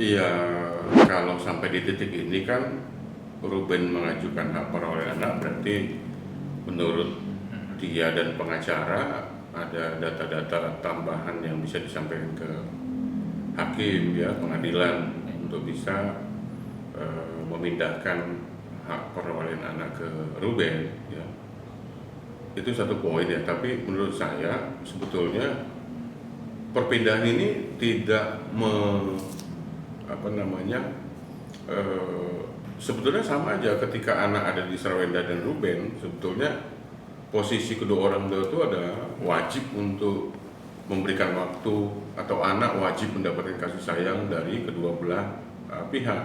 Iya, kalau sampai di titik ini kan Ruben mengajukan hak perolahan anak, berarti menurut dia dan pengacara ada data-data tambahan yang bisa disampaikan ke hakim ya, pengadilan untuk bisa memindahkan hak perolahan anak ke Ruben ya. Itu satu poin ya, tapi menurut saya sebetulnya perpindahan ini tidak sebetulnya sama aja ketika anak ada di Sarawenda dan Ruben. Sebetulnya posisi kedua orang tua itu ada wajib untuk memberikan waktu, atau anak wajib mendapatkan kasih sayang dari kedua belah pihak,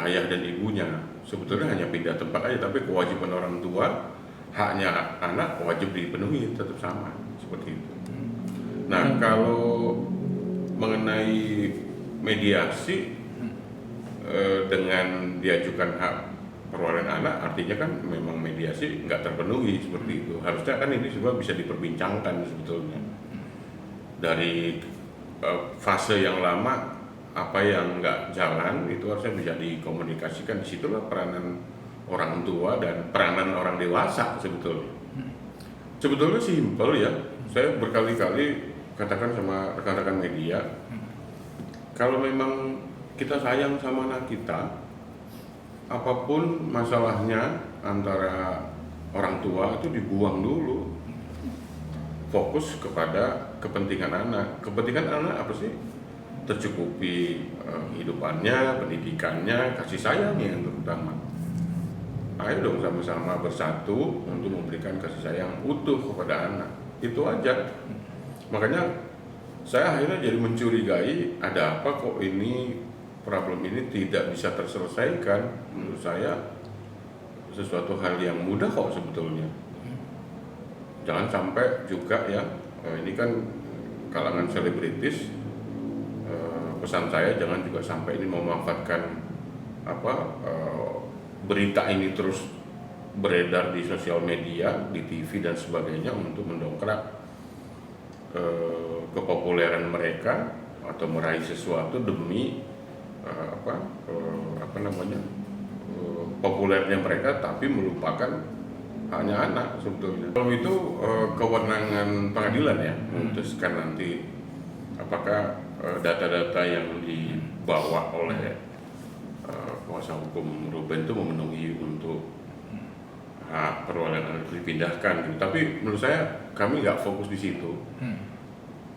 ayah dan ibunya. Sebetulnya hanya pindah tempat aja, tapi kewajiban orang tua, haknya anak wajib dipenuhi tetap sama seperti itu. Nah, kalau mengenai mediasi dengan diajukan hak perwalian anak, artinya kan memang mediasi nggak terpenuhi seperti itu. Harusnya kan ini semua bisa diperbincangkan sebetulnya dari fase yang lama, apa yang nggak jalan itu harusnya bisa dikomunikasikan. Disitulah peranan orang tua dan peranan orang dewasa sebetulnya. Sebetulnya simpel ya. Saya berkali-kali katakan sama rekan-rekan media, kalau memang kita sayang sama anak kita, apapun masalahnya antara orang tua itu dibuang dulu, fokus kepada kepentingan anak. Kepentingan anak apa sih? Tercukupi hidupannya, pendidikannya, kasih sayangnya yang terutama. Ayo dong sama-sama bersatu untuk memberikan kasih sayang utuh kepada anak. Itu aja. Makanya saya akhirnya jadi mencurigai, ada apa kok ini problem ini tidak bisa terselesaikan. Menurut saya sesuatu hal yang mudah kok sebetulnya. Jangan sampai juga ya, ini kan kalangan selebritis, pesan saya jangan juga sampai ini memanfaatkan berita ini terus beredar di sosial media, di TV dan sebagainya untuk mendongkrak kepopuleran mereka atau meraih sesuatu demi populernya mereka, tapi melupakan hanya anak sebetulnya. Kalau itu kewenangan pengadilan ya memutuskan nanti apakah data-data yang dibawa oleh kuasa hukum Ruben itu memenuhi untuk hak perwalian anak dipindahkan gitu. Tapi menurut saya kami nggak fokus di situ.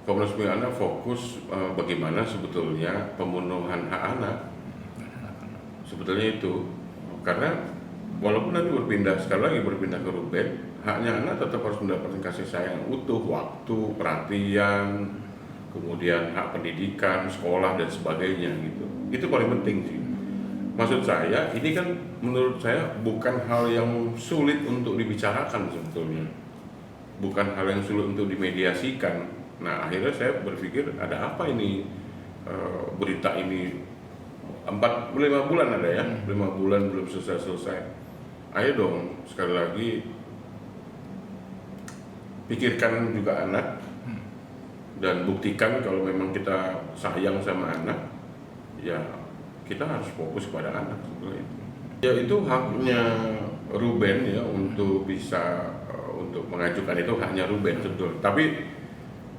Komnas Perlindungan Anak fokus bagaimana sebetulnya pemenuhan hak anak. Sebetulnya itu, karena walaupun nanti sekali lagi berpindah ke Ruben, haknya anak tetap harus mendapatkan kasih sayang utuh, waktu, perhatian, kemudian hak pendidikan, sekolah dan sebagainya gitu. Itu paling penting sih. Maksud saya, ini kan menurut saya bukan hal yang sulit untuk dibicarakan sebetulnya. Bukan hal yang sulit untuk dimediasikan. Nah, akhirnya saya berpikir ada apa ini berita ini 5 bulan ada ya, 5 bulan belum selesai. Ayo dong, sekali lagi pikirkan juga anak dan buktikan kalau memang kita sayang sama anak, ya kita harus fokus pada anak sebetulnya. Ya itu haknya Ruben ya untuk bisa untuk mengajukan, itu haknya Ruben sebetulnya. Tapi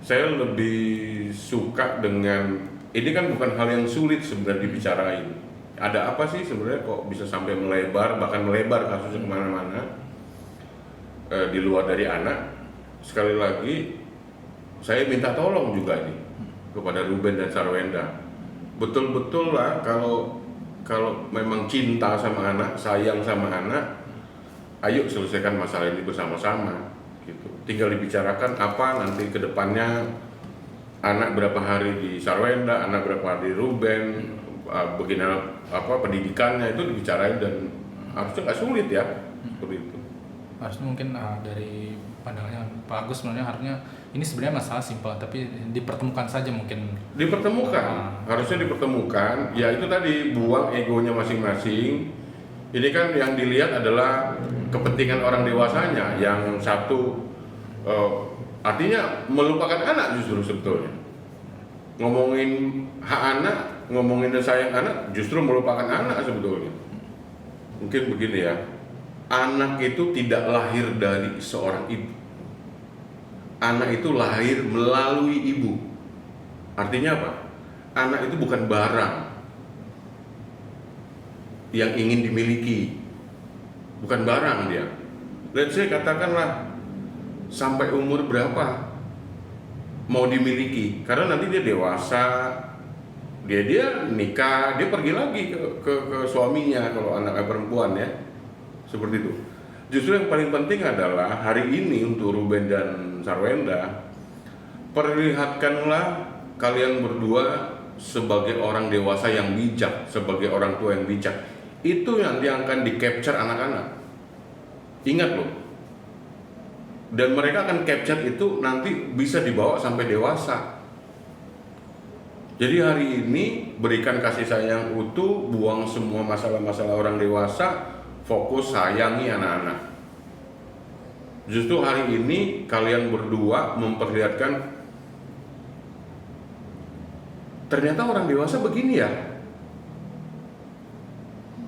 saya lebih suka dengan ini, kan bukan hal yang sulit sebenarnya dibicarain. Ada apa sih sebenarnya kok bisa sampai melebar, bahkan melebar kasusnya kemana-mana di luar dari anak. Sekali lagi saya minta tolong juga nih kepada Ruben dan Sarawenda. Betul-betul lah kalau memang cinta sama anak, sayang sama anak, ayo selesaikan masalah ini bersama-sama gitu. Tinggal dibicarakan apa nanti ke depannya, anak berapa hari di Sarawenda, anak berapa hari di Ruben, bagaimana pendidikannya itu dibicarain, dan harusnya nggak sulit ya seperti itu. Harusnya mungkin dari pandangannya Pak Agus sebenarnya harusnya ini sebenarnya masalah simpel, tapi dipertemukan saja mungkin. Harusnya dipertemukan. Ya itu tadi, buang egonya masing-masing. Ini kan yang dilihat adalah kepentingan orang dewasanya, yang satu artinya melupakan anak justru sebetulnya. ngomongin hak anak, ngomongin sayang anak, justru melupakan anak sebetulnya. Mungkin begini ya, anak itu tidak lahir dari seorang ibu. Anak itu lahir melalui ibu. Artinya apa? Anak itu bukan barang yang ingin dimiliki. Bukan barang dia. Let's say katakanlah sampai umur berapa mau dimiliki, karena nanti dia dewasa, dia nikah, dia pergi lagi ke suaminya kalau anaknya perempuan ya, seperti itu. Justru yang paling penting adalah hari ini untuk Ruben dan Sarwenda, perlihatkanlah kalian berdua sebagai orang dewasa yang bijak, sebagai orang tua yang bijak. Itu nanti akan di-capture anak-anak. Ingat loh. Dan mereka akan capture itu nanti bisa dibawa sampai dewasa. Jadi hari ini berikan kasih sayang utuh, buang semua masalah-masalah orang dewasa, fokus sayangi anak-anak. Justru hari ini kalian berdua memperlihatkan ternyata orang dewasa begini ya.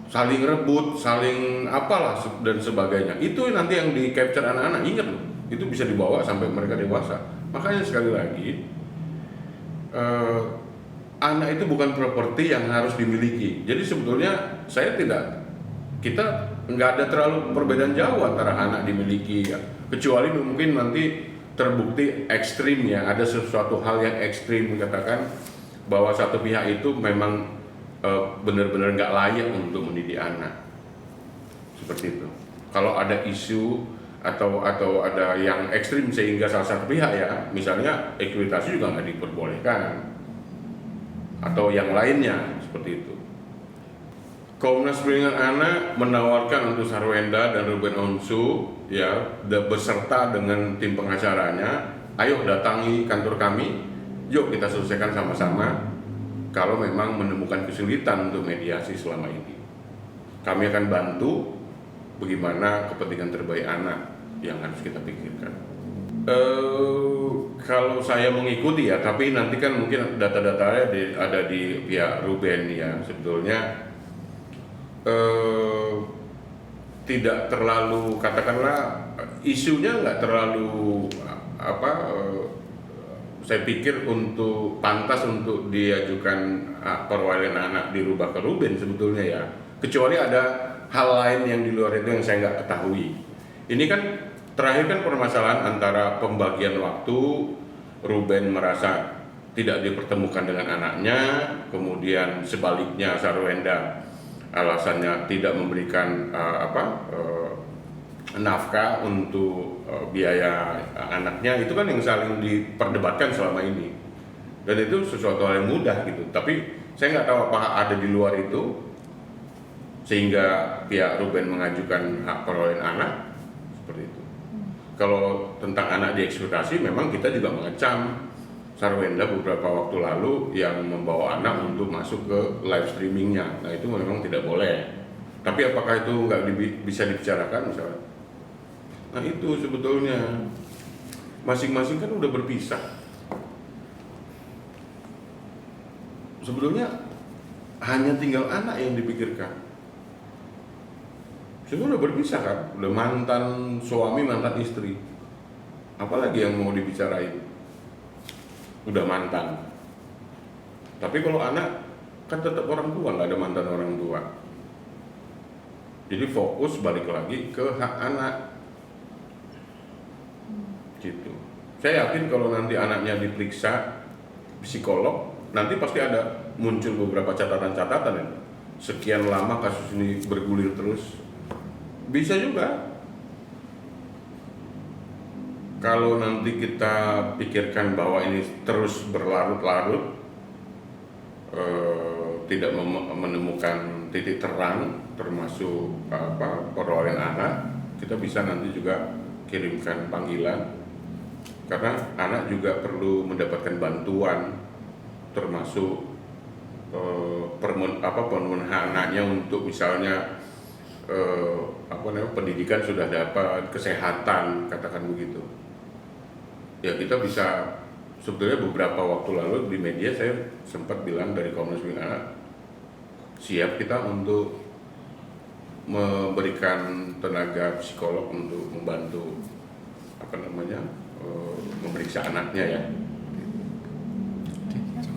Saling rebut, saling apalah dan sebagainya. Itu nanti yang di capture anak-anak, ingat loh. Itu bisa dibawa sampai mereka dewasa. Makanya sekali lagi anak itu bukan properti yang harus dimiliki. Jadi sebetulnya kita nggak ada terlalu perbedaan jauh antara anak dimiliki ya. Kecuali mungkin nanti terbukti ekstrim ya, ada sesuatu hal yang ekstrim, katakan bahwa satu pihak itu memang benar-benar nggak layak untuk mendidik anak, seperti itu. Kalau ada isu atau ada yang ekstrim sehingga salah satu pihak ya, misalnya ekuitasi juga nggak diperbolehkan atau yang lainnya seperti itu. Komnas Perlindungan Anak menawarkan untuk Sarwenda dan Ruben Onsu ya beserta dengan tim pengacaranya, ayo datangi kantor kami, yuk kita selesaikan sama-sama. Kalau memang menemukan kesulitan untuk mediasi selama ini, kami akan bantu bagaimana kepentingan terbaik anak yang harus kita pikirkan. Kalau saya mengikuti ya, tapi nanti kan mungkin data-datanya ada di pihak Ruben ya, sebetulnya tidak terlalu, katakanlah isunya nggak terlalu saya pikir untuk pantas untuk diajukan perwalian anak dirubah ke Ruben sebetulnya ya, kecuali ada hal lain yang di luar itu yang saya nggak ketahui. Ini kan terakhir kan permasalahan antara pembagian waktu, Ruben merasa tidak dipertemukan dengan anaknya, kemudian sebaliknya Sarwenda alasannya tidak memberikan nafkah untuk biaya anaknya. Itu kan yang saling diperdebatkan selama ini, dan itu sesuatu hal yang mudah gitu. Tapi saya nggak tahu apakah ada di luar itu sehingga pihak Ruben mengajukan hak perwalian anak seperti itu. Kalau tentang anak dieksploitasi, memang kita juga mengecam Sarwenda beberapa waktu lalu yang membawa anak untuk masuk ke live streamingnya. Nah itu memang tidak boleh. Tapi apakah itu nggak bisa dibicarakan misalnya? Nah itu sebetulnya masing-masing kan udah berpisah. Sebetulnya hanya tinggal anak yang dipikirkan. Sudah berpisah kan, udah mantan suami, mantan istri. Apalagi yang mau dibicarain? Udah mantan. Tapi kalau anak kan tetap orang tua, nggak ada mantan orang tua. Jadi fokus balik lagi ke hak anak. Gitu. Saya yakin kalau nanti anaknya diperiksa psikolog, nanti pasti ada muncul beberapa catatan-catatan ya. Sekian lama kasus ini bergulir terus. Bisa juga kalau nanti kita pikirkan bahwa ini terus berlarut-larut, tidak menemukan titik terang, termasuk perwalian anak, kita bisa nanti juga kirimkan panggilan, karena anak juga perlu mendapatkan bantuan, termasuk pemenuhan hak anaknya untuk misalnya pendidikan sudah dapat, kesehatan, katakan begitu. Ya kita bisa sebetulnya beberapa waktu lalu di media saya sempat bilang dari Komnas Perlindungan Anak, siap kita untuk memberikan tenaga psikolog untuk membantu memeriksa anaknya ya.